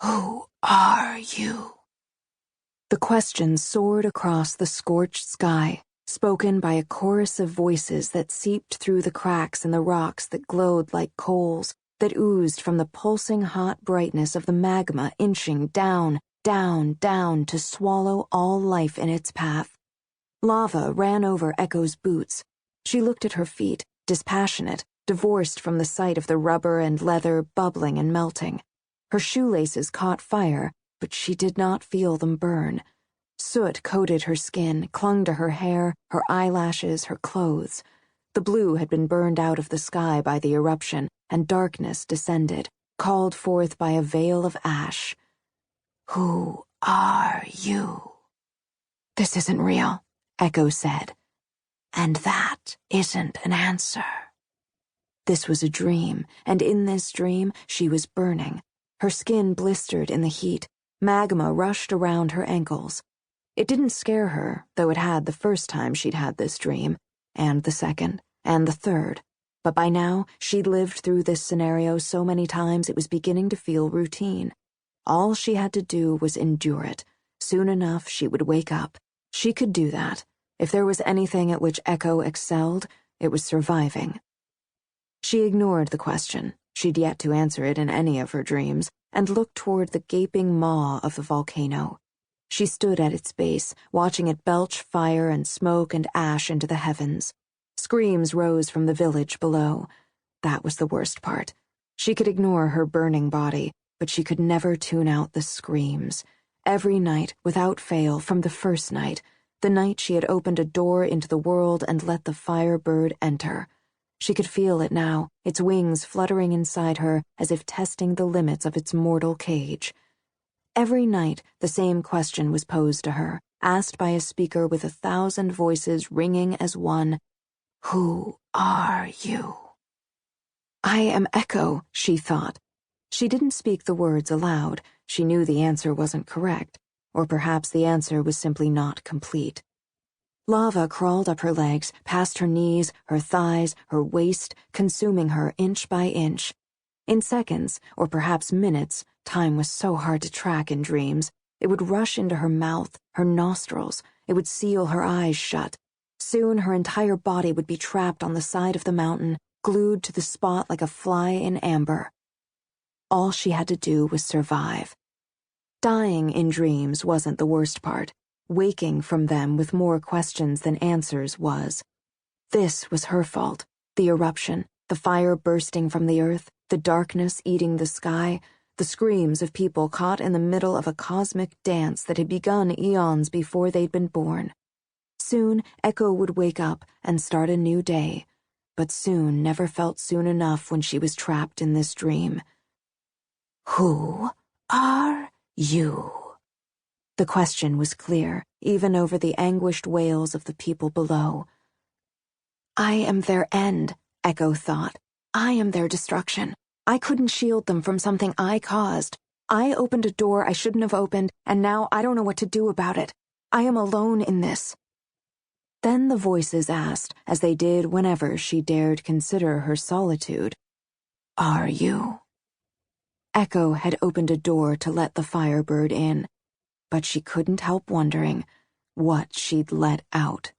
Who are you? The question soared across the scorched sky, spoken by a chorus of voices that seeped through the cracks in the rocks that glowed like coals, that oozed from the pulsing hot brightness of the magma inching down, down, down to swallow all life in its path. Lava ran over Echo's boots. She looked at her feet, dispassionate, divorced from the sight of the rubber and leather bubbling and melting. Her shoelaces caught fire, but she did not feel them burn. Soot coated her skin, clung to her hair, her eyelashes, her clothes. The blue had been burned out of the sky by the eruption, and darkness descended, called forth by a veil of ash. Who are you? This isn't real, Echo said. And that isn't an answer. This was a dream, and in this dream she was burning. Her skin blistered in the heat. Magma rushed around her ankles. It didn't scare her, though it had the first time she'd had this dream, and the second, and the third. But by now, she'd lived through this scenario so many times it was beginning to feel routine. All she had to do was endure it. Soon enough, she would wake up. She could do that. If there was anything at which Echo excelled, it was surviving. She ignored the question. She'd yet to answer it in any of her dreams, and looked toward the gaping maw of the volcano. She stood at its base, watching it belch fire and smoke and ash into the heavens. Screams rose from the village below. That was the worst part. She could ignore her burning body, but she could never tune out the screams. Every night, without fail, from the first night, the night she had opened a door into the world and let the firebird enter. She could feel it now, its wings fluttering inside her as if testing the limits of its mortal cage. Every night, the same question was posed to her, asked by a speaker with 1,000 voices ringing as one. Who are you? I am Echo, she thought. She didn't speak the words aloud. She knew the answer wasn't correct, or perhaps the answer was simply not complete. Lava crawled up her legs, past her knees, her thighs, her waist, consuming her inch by inch. In seconds, or perhaps minutes, time was so hard to track in dreams, it would rush into her mouth, her nostrils, it would seal her eyes shut. Soon her entire body would be trapped on the side of the mountain, glued to the spot like a fly in amber. All she had to do was survive. Dying in dreams wasn't the worst part. Waking from them with more questions than answers was. This was her fault. The eruption, the fire bursting from the earth, the darkness eating the sky, the screams of people caught in the middle of a cosmic dance that had begun eons before they'd been born. Soon, Echo would wake up and start a new day, but soon never felt soon enough when she was trapped in this dream. Who are you? The question was clear, even over the anguished wails of the people below. I am their end, Echo thought. I am their destruction. I couldn't shield them from something I caused. I opened a door I shouldn't have opened, and now I don't know what to do about it. I am alone in this. Then the voices asked, as they did whenever she dared consider her solitude, Are you? Echo had opened a door to let the firebird in, but she couldn't help wondering what she'd let out.